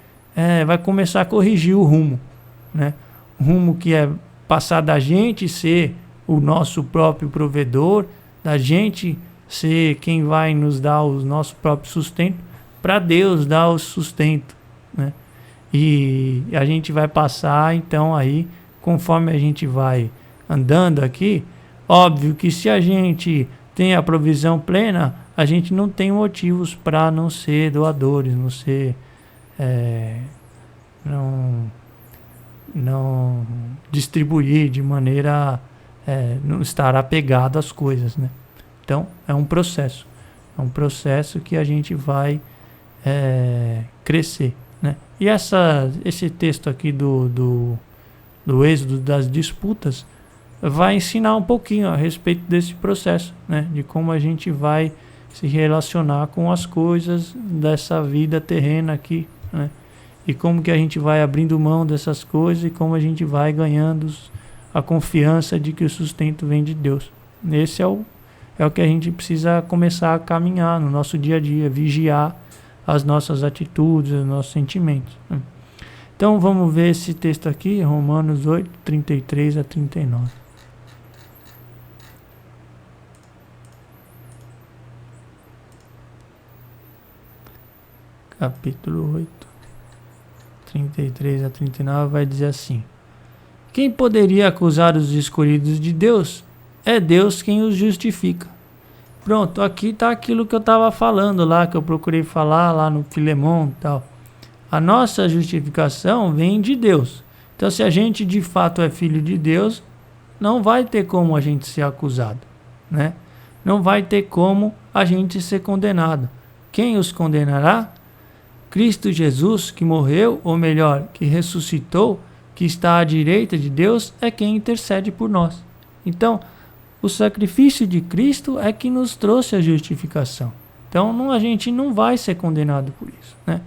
S1: vai começar a corrigir o rumo, né? O rumo que é passar da gente ser o nosso próprio provedor, da gente ser quem vai nos dar o nosso próprio sustento, para Deus dar o sustento, né? E a gente vai passar, então, aí, conforme a gente vai andando aqui, óbvio que se a gente tem a provisão plena, a gente não tem motivos para não ser doadores, não ser... não distribuir de maneira... não estar apegado às coisas, né? Então, é um processo. É um processo que a gente vai crescer, né? E esse texto aqui do Êxodo, das disputas, vai ensinar um pouquinho a respeito desse processo, né? De como a gente vai se relacionar com as coisas dessa vida terrena aqui, né? E como que a gente vai abrindo mão dessas coisas e como a gente vai ganhando a confiança de que o sustento vem de Deus. Esse é o que a gente precisa começar a caminhar no nosso dia a dia, vigiar as nossas atitudes, os nossos sentimentos, né? Então vamos ver esse texto aqui, Romanos 8, 33 a 39. Capítulo 8, 33 a 39 vai dizer assim: quem poderia acusar os escolhidos de Deus? É Deus quem os justifica. Pronto, aqui está aquilo que eu estava falando lá, que eu procurei falar lá no Filemon e tal. A nossa justificação vem de Deus. Então, se a gente de fato é filho de Deus, não vai ter como a gente ser acusado, né? Não vai ter como a gente ser condenado. Quem os condenará? Cristo Jesus, que morreu, ou melhor, que ressuscitou, que está à direita de Deus, é quem intercede por nós. Então, o sacrifício de Cristo é que nos trouxe a justificação. Então, a gente não vai ser condenado por isso, né?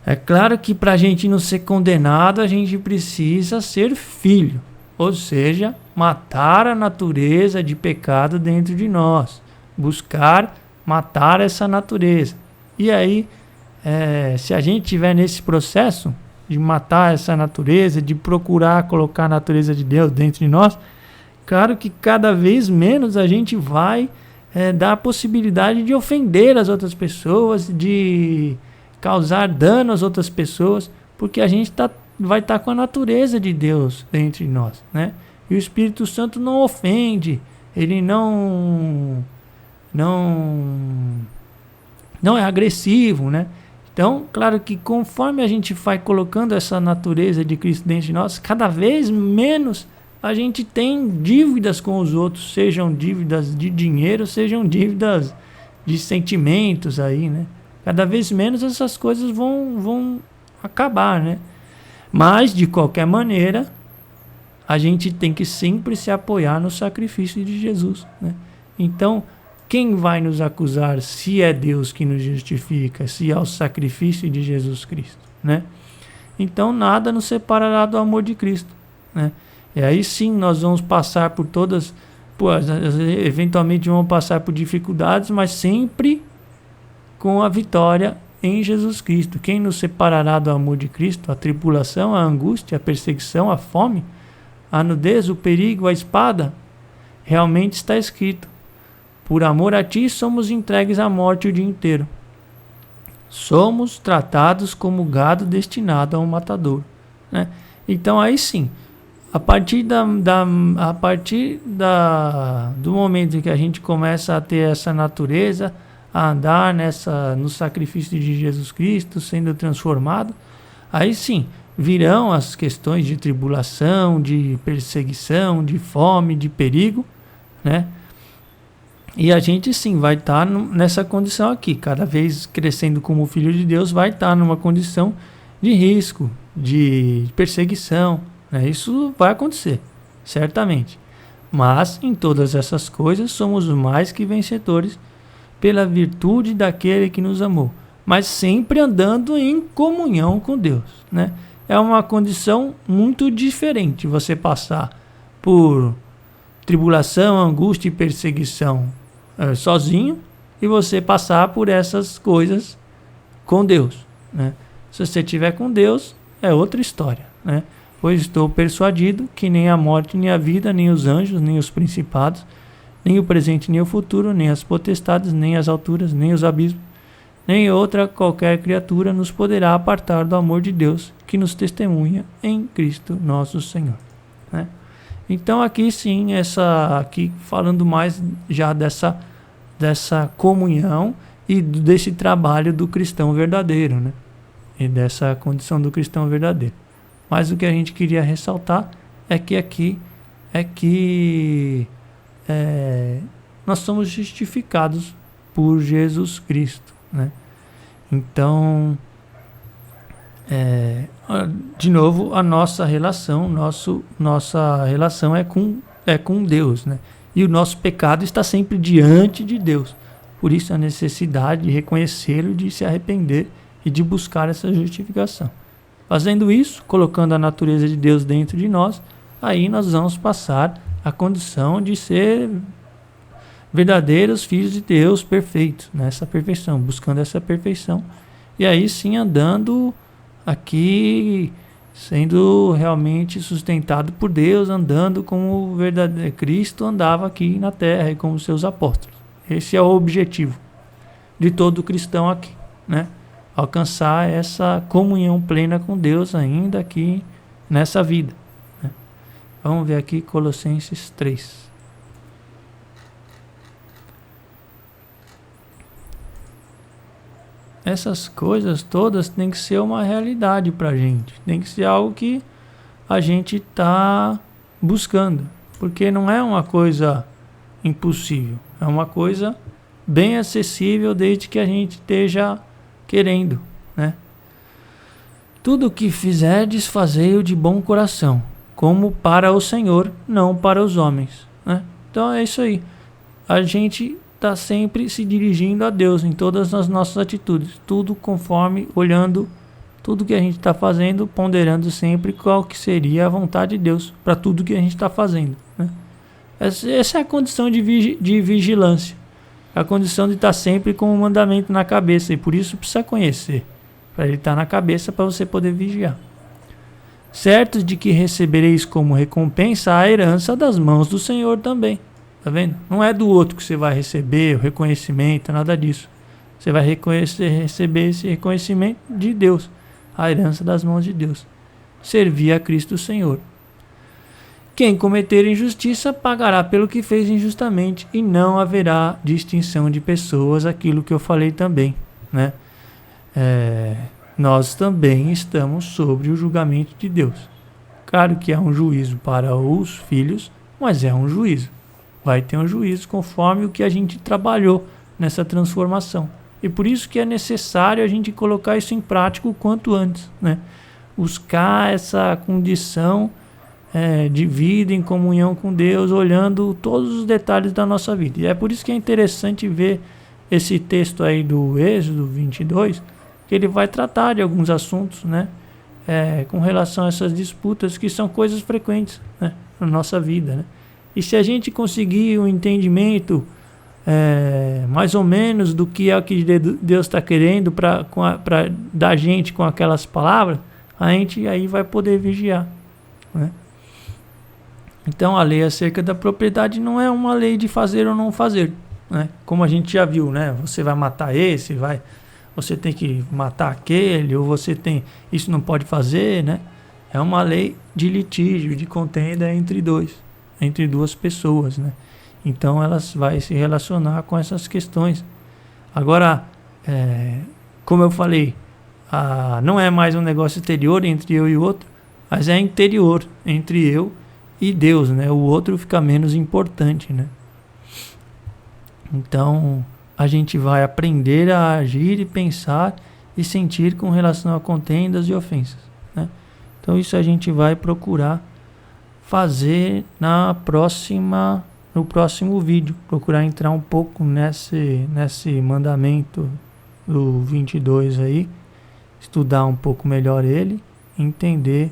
S1: É claro que para a gente não ser condenado, a gente precisa ser filho, ou seja, matar a natureza de pecado dentro de nós, buscar matar essa natureza. E aí, se a gente estiver nesse processo de matar essa natureza, de procurar colocar a natureza de Deus dentro de nós, claro que cada vez menos a gente vai dar a possibilidade de ofender as outras pessoas, de causar dano às outras pessoas, porque a gente vai estar com a natureza de Deus dentro de nós, né? E o Espírito Santo não ofende, ele não é agressivo, né? Então, claro que conforme a gente vai colocando essa natureza de Cristo dentro de nós, cada vez menos a gente tem dívidas com os outros, sejam dívidas de dinheiro, sejam dívidas de sentimentos aí, né? Cada vez menos essas coisas vão acabar, né? Mas, de qualquer maneira, a gente tem que sempre se apoiar no sacrifício de Jesus, né? Então, quem vai nos acusar se é Deus que nos justifica, se é o sacrifício de Jesus Cristo, né? Então, nada nos separará do amor de Cristo, né? E aí sim nós vamos passar por todas, eventualmente vamos passar por dificuldades, mas sempre com a vitória em Jesus Cristo. Quem nos separará do amor de Cristo? A tribulação, a angústia, a perseguição, a fome, a nudez, o perigo, a espada? Realmente está escrito: por amor a ti somos entregues à morte o dia inteiro. Somos tratados como gado destinado a um matador, né? Então aí sim, a partir do momento em que a gente começa a ter essa natureza, a andar no sacrifício de Jesus Cristo, sendo transformado, aí sim virão as questões de tribulação, de perseguição, de fome, de perigo, né? E a gente sim vai estar nessa condição aqui, cada vez crescendo como filho de Deus, vai estar numa condição de risco, de perseguição, né? Isso vai acontecer, certamente. Mas em todas essas coisas somos mais que vencedores pela virtude daquele que nos amou, mas sempre andando em comunhão com Deus, né? É uma condição muito diferente você passar por tribulação, angústia e perseguição sozinho e você passar por essas coisas com Deus, né? Se você estiver com Deus, é outra história, né? Pois estou persuadido que nem a morte, nem a vida, nem os anjos, nem os principados, nem o presente, nem o futuro, nem as potestades, nem as alturas, nem os abismos, nem outra qualquer criatura nos poderá apartar do amor de Deus que nos testemunha em Cristo nosso Senhor, né? Então aqui sim, aqui falando mais já dessa comunhão e desse trabalho do cristão verdadeiro, né? E dessa condição do cristão verdadeiro. Mas o que a gente queria ressaltar é que aqui nós somos justificados por Jesus Cristo, né? Então, de novo, a nossa relação, nossa relação é com Deus, né? E o nosso pecado está sempre diante de Deus. Por isso a necessidade de reconhecê-lo, de se arrepender e de buscar essa justificação. Fazendo isso, colocando a natureza de Deus dentro de nós, aí nós vamos passar a condição de ser verdadeiros filhos de Deus perfeitos, nessa perfeição, buscando essa perfeição. E aí sim andando aqui, sendo realmente sustentado por Deus, andando como o verdadeiro Cristo andava aqui na terra e como seus apóstolos. Esse é o objetivo de todo cristão aqui, né? Alcançar essa comunhão plena com Deus ainda aqui nessa vida, né? Vamos ver aqui Colossenses 3. Essas coisas todas têm que ser uma realidade para a gente. Tem que ser algo que a gente está buscando. Porque não é uma coisa impossível. É uma coisa bem acessível desde que a gente esteja querendo, né? Tudo o que fizerdes, fazei-o de bom coração, como para o Senhor, não para os homens, né? Então é isso aí. A gente está sempre se dirigindo a Deus em todas as nossas atitudes, tudo conforme, olhando tudo que a gente está fazendo, ponderando sempre qual que seria a vontade de Deus para tudo que a gente está fazendo, né? Essa é a condição de vigilância, a condição de estar sempre com o mandamento na cabeça, e por isso precisa conhecer, para ele estar na cabeça, para você poder vigiar. Certos de que recebereis como recompensa a herança das mãos do Senhor também. Tá vendo? Não é do outro que você vai receber o reconhecimento, nada disso. Você vai receber esse reconhecimento de Deus, a herança das mãos de Deus. Servir a Cristo Senhor. Quem cometer injustiça pagará pelo que fez injustamente, e não haverá distinção de pessoas, aquilo que eu falei também, né? Nós também estamos sobre o julgamento de Deus. Claro que é um juízo para os filhos, mas é um juízo. Vai ter um juízo conforme o que a gente trabalhou nessa transformação. E por isso que é necessário a gente colocar isso em prática o quanto antes, né? Buscar essa condição de vida em comunhão com Deus, olhando todos os detalhes da nossa vida. E é por isso que é interessante ver esse texto aí do Êxodo 22, que ele vai tratar de alguns assuntos, né? Com relação a essas disputas, que são coisas frequentes, né, na nossa vida, né? E se a gente conseguir um entendimento mais ou menos do que é o que Deus está querendo para da gente com aquelas palavras, a gente aí vai poder vigiar, né? Então a lei acerca da propriedade não é uma lei de fazer ou não fazer, né? Como a gente já viu, né? Você vai matar você tem que matar aquele, ou isso não pode fazer, né? É uma lei de litígio, de contenda entre duas pessoas, né? Então elas vai se relacionar com essas questões. Agora, como eu falei, não é mais um negócio exterior entre eu e o outro, mas é interior entre eu e Deus, né? O outro fica menos importante, né? Então a gente vai aprender a agir e pensar e sentir com relação a contendas e ofensas, né? Então isso a gente vai procurar fazer no próximo vídeo, procurar entrar um pouco nesse mandamento do 22 aí, estudar um pouco melhor ele, entender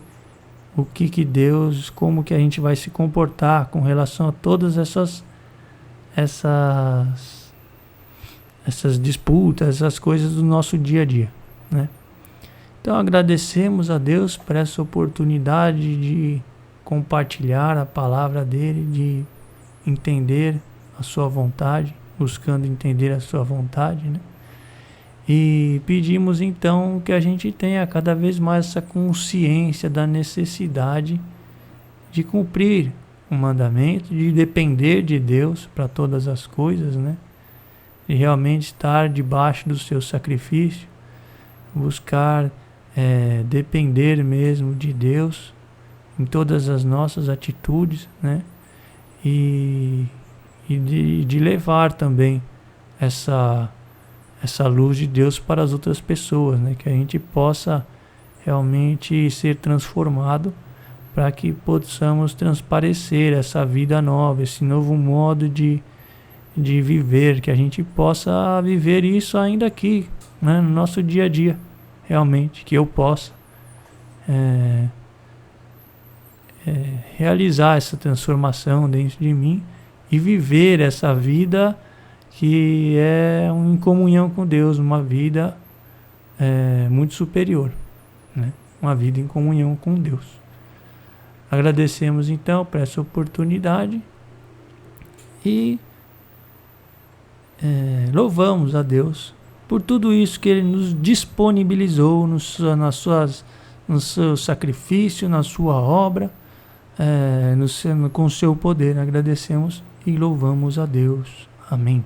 S1: o que Deus, como que a gente vai se comportar com relação a todas essas disputas, essas coisas do nosso dia a dia, né? Então agradecemos a Deus por essa oportunidade de compartilhar a palavra dele, de entender a sua vontade, buscando entender a sua vontade, né? E pedimos então que a gente tenha cada vez mais essa consciência da necessidade de cumprir o mandamento, de depender de Deus para todas as coisas, né? E realmente estar debaixo do seu sacrifício, buscar depender mesmo de Deus em todas as nossas atitudes, né? E de levar também essa luz de Deus para as outras pessoas, né? Que a gente possa realmente ser transformado para que possamos transparecer essa vida nova, esse novo modo de viver, que a gente possa viver isso ainda aqui, né? No nosso dia a dia, realmente, que eu possa realizar essa transformação dentro de mim e viver essa vida que é em comunhão com Deus, uma vida muito superior, né? Uma vida em comunhão com Deus. Agradecemos então por essa oportunidade e louvamos a Deus por tudo isso que Ele nos disponibilizou no seu sacrifício, na sua obra, com o seu poder. Agradecemos e louvamos a Deus. Amém.